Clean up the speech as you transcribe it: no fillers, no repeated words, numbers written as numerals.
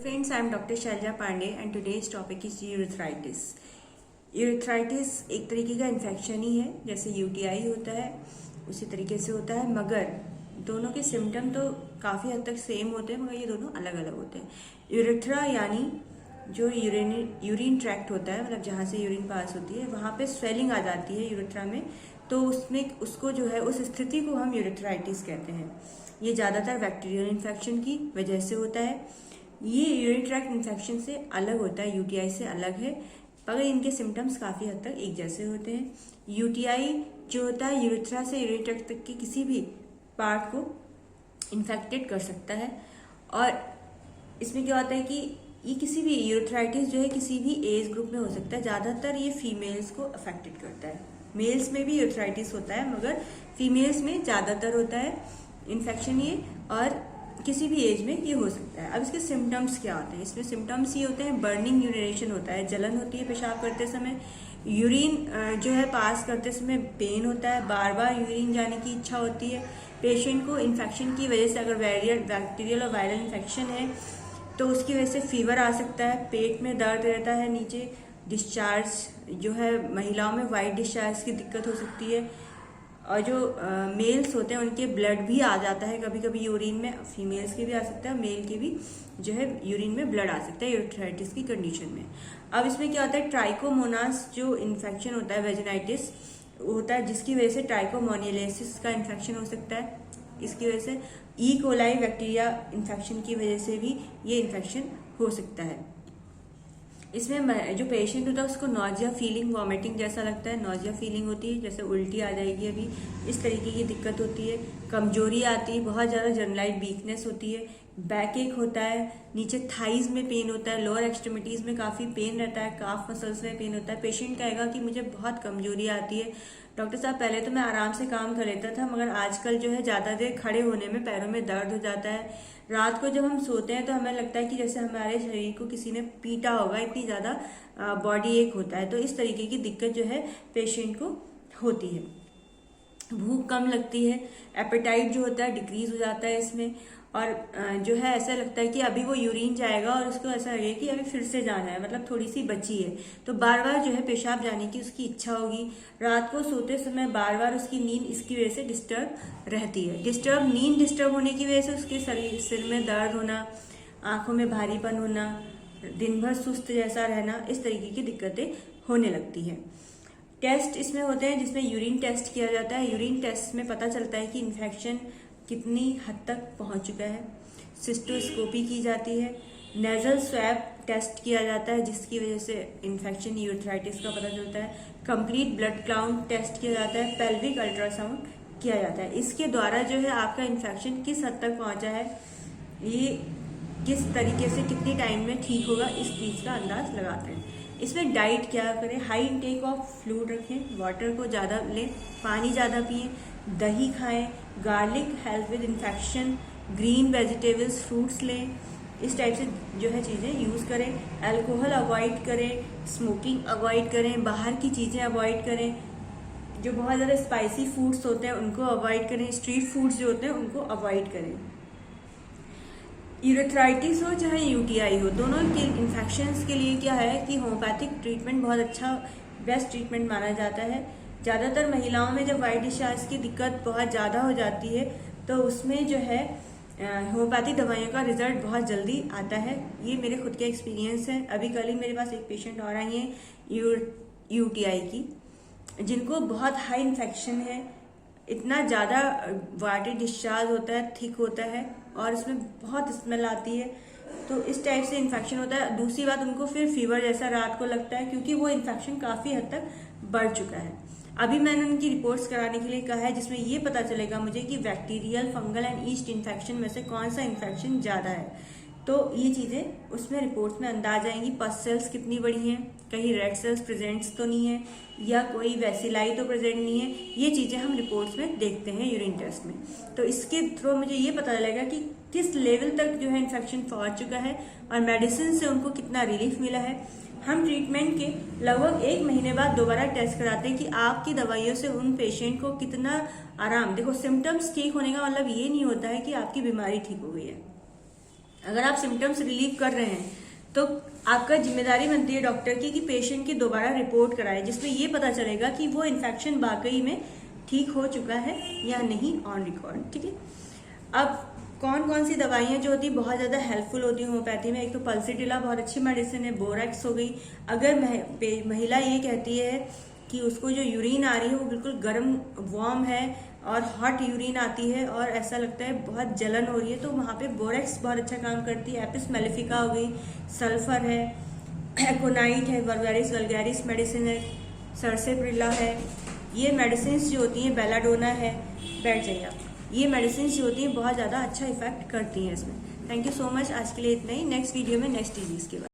Friends, I am Dr. Shailja Pandey and today's topic is urethritis. Urethritis एक तरीके का infection ही है, जैसे यूटीआई होता है उसी तरीके से होता है, मगर दोनों के सिम्टम तो काफ़ी हद तक सेम होते हैं, मगर ये दोनों अलग अलग होते हैं। यूरेथ्रा यानी जो यूरिन ट्रैक्ट होता है, मतलब जहाँ से यूरिन पास होती है वहाँ पे स्वेलिंग आ जाती है यूरेथ्रा में, तो उसमें उसको जो है उस स्थिति को हम यूरेथ्राइटिस कहते हैं। ये ज़्यादातर बैक्टीरियल इन्फेक्शन की वजह से होता है। ये यूरिन ट्रैक्ट इन्फेक्शन से अलग होता है, यूटीआई से अलग है, मगर इनके सिम्टम्स काफ़ी हद तक एक जैसे होते हैं। यूटीआई जो होता है यूरेथ्रा से यूरिन ट्रैक्ट तक के किसी भी पार्ट को इन्फेक्टेड कर सकता है, और इसमें क्या होता है कि ये किसी भी यूरेथ्राइटिस जो है किसी भी एज ग्रुप में हो सकता है। ज़्यादातर ये फीमेल्स को अफेक्टेड करता है। मेल्स में भी यूरेथ्राइटिस होता है, मगर फीमेल्स में ज़्यादातर होता है इन्फेक्शन ये, और किसी भी एज में ये हो सकता है। अब इसके सिम्टम्स क्या होते हैं? इसमें सिम्टम्स ये होते हैं, बर्निंग यूरिनेशन होता है, जलन होती है पेशाब करते समय, यूरिन जो है पास करते समय पेन होता है, बार बार यूरिन जाने की इच्छा होती है। पेशेंट को इन्फेक्शन की वजह से, अगर बैक्टीरियल और वायरल इन्फेक्शन है तो उसकी वजह से फीवर आ सकता है, पेट में दर्द रहता है, नीचे डिस्चार्ज जो है महिलाओं में वाइट डिस्चार्ज की दिक्कत हो सकती है, और जो मेल्स होते हैं उनके ब्लड भी आ जाता है कभी कभी यूरिन में, फीमेल्स के भी आ सकता है, मेल के भी जो है यूरिन में ब्लड आ सकता है यूरेथ्राइटिस की कंडीशन में। अब इसमें क्या होता है, ट्राइकोमोनास जो इन्फेक्शन होता है वेजिनाइटिस होता है, जिसकी वजह से ट्राइकोमोनियलिसिस का इन्फेक्शन हो सकता है। इसकी वजह से ई कोलाई बैक्टीरिया इन्फेक्शन की वजह से भी ये इन्फेक्शन हो सकता है। इसमें जो पेशेंट होता है उसको नॉजिया फीलिंग, वॉमिटिंग जैसा लगता है, नॉजिया फीलिंग होती है, जैसे उल्टी आ जाएगी अभी, इस तरीके की दिक्कत होती है। कमजोरी आती है, बहुत ज़्यादा जनरलाइज वीकनेस होती है, बैक एक होता है, नीचे थाइज में पेन होता है, लोअर एक्सट्रीमिटीज़ में काफ़ी पेन रहता है, काफ मसल्स में पेन होता है। पेशेंट कहेगा कि मुझे बहुत कमजोरी आती है, डॉक्टर साहब पहले तो मैं आराम से काम कर लेता था, मगर आजकल जो है ज़्यादा देर खड़े होने में पैरों में दर्द हो जाता है। रात को जब हम सोते हैं तो हमें लगता है कि जैसे हमारे शरीर को किसी ने पीटा होगा, इतनी ज़्यादा बॉडी एक होता है। तो इस तरीके की दिक्कत जो है पेशेंट को होती है। भूख कम लगती है, एपेटाइट जो होता है डिक्रीज हो जाता है इसमें, और जो है ऐसा लगता है कि अभी वो यूरिन जाएगा और उसको ऐसा लगे कि अभी फिर से जाना है, मतलब थोड़ी सी बची है, तो बार बार जो है पेशाब जाने की उसकी इच्छा होगी। रात को सोते समय बार बार उसकी नींद इसकी वजह से डिस्टर्ब रहती है। नींद डिस्टर्ब होने की वजह से उसके सिर में दर्द होना, आंखों में भारीपन होना, दिन भर सुस्त जैसा रहना, इस तरीके की दिक्कतें होने लगती है। टेस्ट इसमें होते हैं जिसमें यूरिन टेस्ट किया जाता है। यूरिन टेस्ट में पता चलता है कि इन्फेक्शन कितनी हद तक पहुंच चुका है। सिस्टोस्कोपी की जाती है, नेजल स्वैब टेस्ट किया जाता है जिसकी वजह से इन्फेक्शन यूरेथ्राइटिस का पता चलता है। कंप्लीट ब्लड काउंट टेस्ट किया जाता है, पेल्विक अल्ट्रासाउंड किया जाता है। इसके द्वारा जो है आपका इन्फेक्शन किस हद तक पहुंचा है, ये किस तरीके से कितनी टाइम में ठीक होगा, इस चीज़ का अंदाज लगाते हैं। इसमें डाइट क्या करें, हाई इंटेक ऑफ फ्लूइड रखें, वाटर को ज़्यादा लें, पानी ज़्यादा पिएं, दही खाएं, garlic help with infection, green vegetables fruits लें, इस टाइप से जो है चीज़ें यूज़ करें। अल्कोहल अवॉइड करें, स्मोकिंग अवॉइड करें, बाहर की चीज़ें अवॉइड करें, जो बहुत ज़्यादा स्पाइसी फूड्स होते हैं उनको अवॉइड करें, स्ट्रीट फूड्स जो होते हैं उनको अवॉइड करें। यूरेथ्राइटिस हो चाहे यूटीआई हो, दोनों के इन्फेक्शंस के लिए क्या है कि होम्योपैथिक ट्रीटमेंट बहुत अच्छा बेस्ट ट्रीटमेंट माना जाता है। ज़्यादातर महिलाओं में जब वाइट डिस्चार्ज की दिक्कत बहुत ज़्यादा हो जाती है तो उसमें जो है होम्योपैथिक दवाइयों का रिजल्ट बहुत जल्दी आता है। ये मेरे खुद के एक्सपीरियंस है। अभी कल ही मेरे पास एक पेशेंट और आई है यूटीआई की, जिनको बहुत हाई इन्फेक्शन है, इतना ज़्यादा वाटर डिस्चार्ज होता है, थिक होता है, और इसमें बहुत स्मेल आती है, तो इस टाइप से इन्फेक्शन होता है। दूसरी बात, उनको फिर फीवर जैसा रात को लगता है क्योंकि वो इन्फेक्शन काफ़ी हद तक बढ़ चुका है। अभी मैंने उनकी रिपोर्ट्स कराने के लिए कहा है जिसमें ये पता चलेगा मुझे कि bacterial, fungal and east infection में से कौन सा इन्फेक्शन ज़्यादा है। तो ये चीज़ें उसमें रिपोर्ट्स में अंदाज आएंगी। पस सेल्स कितनी बड़ी हैं, कहीं रेड सेल्स प्रेजेंट्स तो नहीं है, या कोई वैसिलाई तो प्रेजेंट नहीं है, ये चीज़ें हम रिपोर्ट्स में देखते हैं यूरिन टेस्ट में। तो इसके थ्रू मुझे ये पता चलेगा कि किस लेवल तक जो है इन्फेक्शन पहुंच चुका है और मेडिसिन से उनको कितना रिलीफ मिला है। हम ट्रीटमेंट के लगभग 1 महीने बाद दोबारा टेस्ट कराते हैं कि आपकी दवाइयों से उन पेशेंट को कितना आराम। देखो, सिम्टम्स ठीक होने का मतलब ये नहीं होता है कि आपकी बीमारी ठीक हो गई है। अगर आप सिम्टम्स रिलीव कर रहे हैं तो आपका जिम्मेदारी बनती है डॉक्टर की कि पेशेंट की दोबारा रिपोर्ट कराए, जिसमें ये पता चलेगा कि वो इन्फेक्शन वाकई में ठीक हो चुका है या नहीं ऑन रिकॉर्ड। ठीक है, अब कौन कौन सी दवाइयां जो होती है बहुत ज्यादा हेल्पफुल होती है होम्योपैथी में, एक तो पल्सिटिला बहुत अच्छी मेडिसिन है, बोरेक्स हो गई। अगर महिला ये कहती है कि उसको जो यूरिन आ रही है वो बिल्कुल गर्म वार्म है और हॉट यूरिन आती है और ऐसा लगता है बहुत जलन हो रही है, तो वहाँ पे बोरेक्स बहुत अच्छा काम करती है। एपिस मेलिफिका हो गई, सल्फर है, एकोनाइट है, वर्वेरिस वल्गैरिस मेडिसिन है, सरसेप्रिला है। ये मेडिसिन जो होती हैं, बेलाडोना है, बैठ जाइए आप, ये मेडिसिन जो होती हैं बहुत ज़्यादा अच्छा इफेक्ट करती हैं इसमें। थैंक यू सो मच, आज के लिए इतना ही। नेक्स्ट वीडियो में नेक्स्ट डिजीज के बाद